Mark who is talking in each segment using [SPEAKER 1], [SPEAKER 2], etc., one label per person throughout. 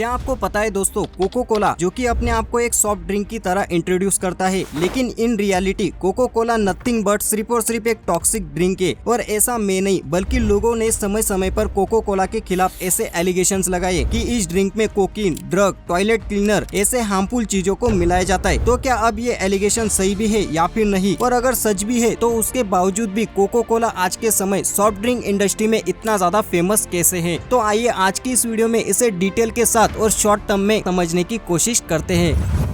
[SPEAKER 1] क्या आपको पता है दोस्तों, कोको कोला जो कि अपने आप को एक सॉफ्ट ड्रिंक की तरह इंट्रोड्यूस करता है, लेकिन in reality Coca Cola nothing but सिर्फ और सिर्फ एक टॉक्सिक ड्रिंक है। और ऐसा मैं नहीं बल्कि लोगों ने समय समय पर कोको कोला के खिलाफ ऐसे एलिगेशंस लगाए कि इस ड्रिंक में कोकीन, ड्रग, टॉयलेट क्लीनर ऐसे हार्मफुल चीजों को मिलाया जाता है। तो क्या अब ये एलिगेशन सही भी है या फिर नहीं, और अगर सच भी है तो उसके बावजूद भी कोको कोला आज के समय सॉफ्ट ड्रिंक इंडस्ट्री में इतना ज्यादा फेमस कैसे है। तो आइए आज की इस वीडियो में इसे डिटेल के साथ और शॉर्ट टर्म में समझने की कोशिश करते हैं।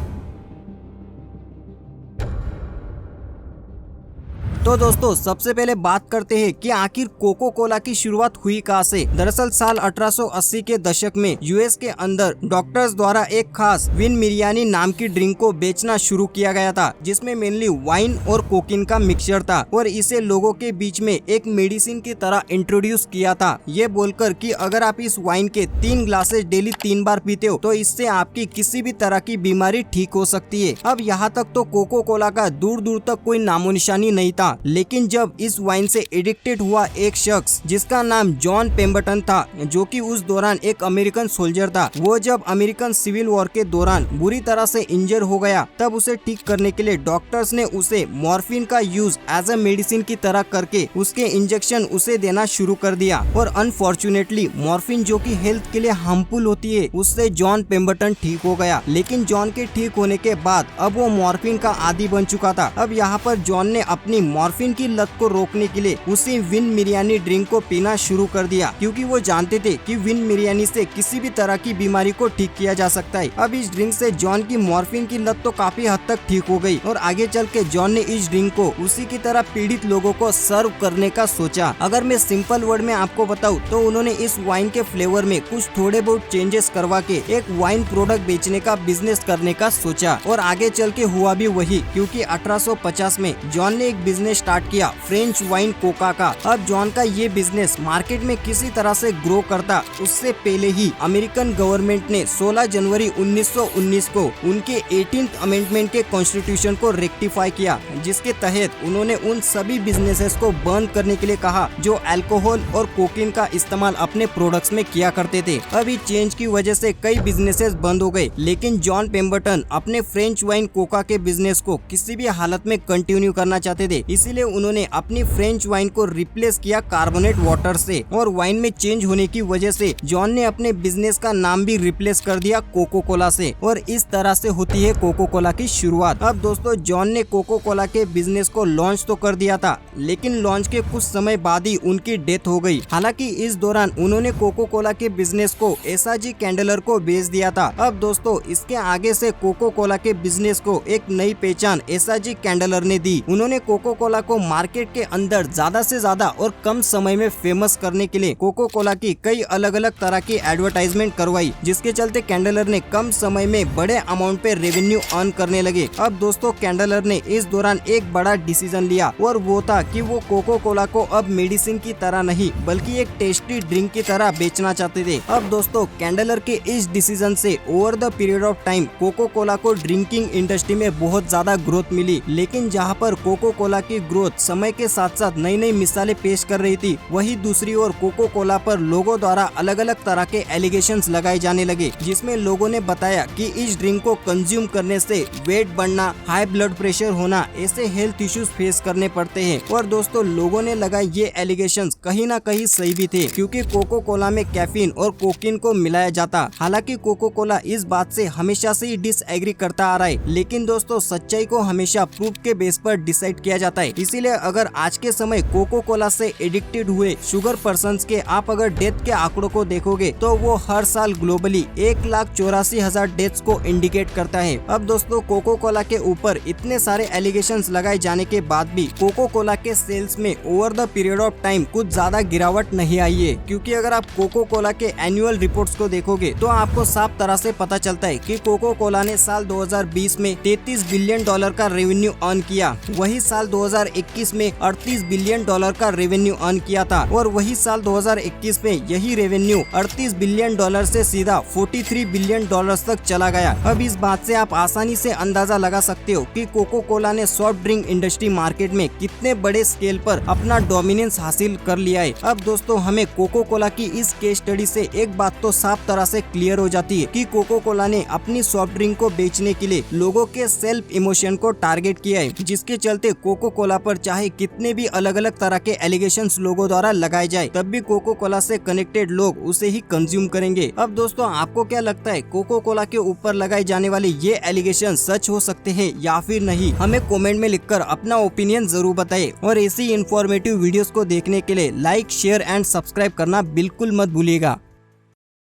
[SPEAKER 1] तो दोस्तों सबसे पहले बात करते हैं कि आखिर कोको कोला की शुरुआत हुई कहाँ से। दरअसल साल 1880 के दशक में यूएस के अंदर डॉक्टर्स द्वारा एक खास विन मिरियानी नाम की ड्रिंक को बेचना शुरू किया गया था, जिसमें मेनली वाइन और कोकीन का मिक्सचर था और इसे लोगों के बीच में एक मेडिसिन की तरह इंट्रोड्यूस किया था, ये बोलकर कि अगर आप इस वाइन के 3 ग्लासेस डेली 3 बार पीते हो तो इससे आपकी किसी भी तरह की बीमारी ठीक हो सकती है। अब यहाँ तक तो कोको कोला का दूर दूर तक कोई नामो निशानी नहीं था, लेकिन जब इस वाइन से एडिक्टेड हुआ एक शख्स जिसका नाम जॉन पेम्बरटन था, जो कि उस दौरान एक अमेरिकन सोल्जर था, वो जब अमेरिकन सिविल वॉर के दौरान बुरी तरह से इंजर हो गया, तब उसे ठीक करने के लिए डॉक्टर्स ने उसे मॉर्फिन का यूज एज अ मेडिसिन की तरह करके उसके इंजेक्शन उसे देना शुरू कर दिया। और अनफॉर्चुनेटली मॉर्फिन जो कि हेल्थ के लिए हार्मफुल होती है, उससे जॉन पेम्बरटन ठीक हो गया। लेकिन जॉन के ठीक होने के बाद अब वो मॉर्फिन का आदी बन चुका था। अब यहाँ पर जॉन ने अपनी मॉर्फिन की लत को रोकने के लिए उसी विन मिरियानी ड्रिंक को पीना शुरू कर दिया, क्योंकि वो जानते थे कि विन मिरियानी से किसी भी तरह की बीमारी को ठीक किया जा सकता है। अब इस ड्रिंक से जॉन की मॉर्फिन की लत तो काफी हद तक ठीक हो गई और आगे चल के जॉन ने इस ड्रिंक को उसी की तरह पीड़ित लोगों को सर्व करने का सोचा। अगर मैं सिंपल वर्ड में आपको बताऊं तो उन्होंने इस वाइन के फ्लेवर में कुछ थोड़े बहुत चेंजेस करवा के एक वाइन प्रोडक्ट बेचने का बिजनेस करने का सोचा और आगे चल के हुआ भी वही, क्योंकि 1850 में जॉन ने एक बिजनेस स्टार्ट किया फ्रेंच वाइन कोका का। अब जॉन का ये बिजनेस मार्केट में किसी तरह से ग्रो करता, उससे पहले ही अमेरिकन गवर्नमेंट ने 16 जनवरी 1919 को उनके 18th अमेंडमेंट के कॉन्स्टिट्यूशन को रेक्टिफाई किया, जिसके तहत उन्होंने उन सभी बिजनेसेस को बंद करने के लिए कहा जो अल्कोहल और कोकीन का इस्तेमाल अपने प्रोडक्ट्स में किया करते थे। अब इस चेंज की वजह से कई बिजनेसेस बंद हो गए, लेकिन जॉन पेम्बरटन अपने फ्रेंच वाइन कोका के बिजनेस को किसी भी हालत में कंटिन्यू करना चाहते थे। इसीलिए उन्होंने अपनी फ्रेंच वाइन को रिप्लेस किया कार्बोनेट वाटर से, और वाइन में चेंज होने की वजह से जॉन ने अपने बिजनेस का नाम भी रिप्लेस कर दिया कोको कोला से, और इस तरह से होती है कोको कोला की शुरुआत। अब दोस्तों जॉन ने कोको कोला के बिजनेस को लॉन्च तो कर दिया था, लेकिन लॉन्च के कुछ समय बाद ही उनकी डेथ हो गई। हालांकि इस दौरान उन्होंने कोको कोला के बिजनेस को एसआरजी कैंडलर को बेच दिया था। अब दोस्तों इसके आगे से कोको कोला के बिजनेस को एक नई पहचान एसआरजी कैंडलर ने दी। उन्होंने कोको कोला को मार्केट के अंदर ज्यादा से ज्यादा और कम समय में फेमस करने के लिए कोको कोला की कई अलग अलग तरह की एडवर्टाइजमेंट करवाई, जिसके चलते कैंडलर ने कम समय में बड़े अमाउंट पे रेवेन्यू अर्न करने लगे। अब दोस्तों कैंडलर ने इस दौरान एक बड़ा डिसीजन लिया, और वो था कि वो कोको कोला को अब मेडिसिन की तरह नहीं बल्कि एक टेस्टी ड्रिंक की तरह बेचना चाहते थे। अब दोस्तों कैंडलर के इस डिसीजन से over the period of time Coca Cola को ड्रिंकिंग इंडस्ट्री में बहुत ज्यादा ग्रोथ मिली, लेकिन जहाँ पर कोको कोला की ग्रोथ समय के साथ साथ नई नई मिसालें पेश कर रही थी, वही दूसरी ओर कोको कोला पर लोगों द्वारा अलग अलग तरह के एलिगेशंस लगाए जाने लगे, जिसमें लोगों ने बताया कि इस ड्रिंक को कंज्यूम करने से वेट बढ़ना, हाई ब्लड प्रेशर होना, ऐसे हेल्थ इश्यूज फेस करने पड़ते हैं। और दोस्तों लोगों ने लगाए ये एलिगेशंस कहीं ना कहीं सही भी थे, क्योंकि कोको कोला में कैफीन और कोकीन को मिलाया जाता। हालांकि कोको कोला इस बात से हमेशा से ही डिसएग्री करता आ रहा है, लेकिन दोस्तों सच्चाई को हमेशा प्रूफ के बेस पर डिसाइड किया जाता है। इसीलिए अगर आज के समय कोको कोला से एडिक्टेड हुए शुगर पर्सन्स के आप अगर डेथ के आंकड़ों को देखोगे तो वो हर साल ग्लोबली 1,84,000 डेथ्स को इंडिकेट करता है। अब दोस्तों कोको कोला के ऊपर इतने सारे एलिगेशंस लगाए जाने के बाद भी कोको कोला के सेल्स में over the period of time कुछ ज्यादा गिरावट नहीं आई है, क्योंकि अगर आप कोको कोला के एनुअल रिपोर्ट्स को देखोगे तो आपको साफ तरह से पता चलता है कि कोको कोला ने साल 2020 में $33 बिलियन का रेवेन्यू अर्न किया। वही साल 2021 में 38 बिलियन डॉलर का रेवेन्यू अर्न किया था और वही साल 2021 में यही रेवेन्यू 38 बिलियन डॉलर से सीधा 43 बिलियन डॉलर तक चला गया। अब इस बात से आप आसानी से अंदाजा लगा सकते हो कि कोको कोला ने सॉफ्ट ड्रिंक इंडस्ट्री मार्केट में कितने बड़े स्केल पर अपना डोमिनेंस हासिल कर लिया है। अब दोस्तों हमें कोको कोला की इस केस स्टडी से एक बात तो साफ तरह से क्लियर हो जाती है कि कोको कोला ने अपनी सॉफ्ट ड्रिंक को बेचने के लिए लोगों के सेल्फ इमोशन को टारगेट किया है, जिसके चलते कोको कोला पर चाहे कितने भी अलग अलग तरह के एलिगेशंस लोगों द्वारा लगाए जाए, तब भी कोको कोला से कनेक्टेड लोग उसे ही कंज्यूम करेंगे। अब दोस्तों आपको क्या लगता है, कोको कोला के ऊपर लगाए जाने वाले ये एलिगेशन सच हो सकते हैं या फिर नहीं? हमें कमेंट में लिखकर अपना ओपिनियन जरूर बताएं और ऐसी इंफॉर्मेटिव वीडियोस को देखने के लिए लाइक, शेयर एंड सब्सक्राइब करना बिल्कुल मत भूलिएगा।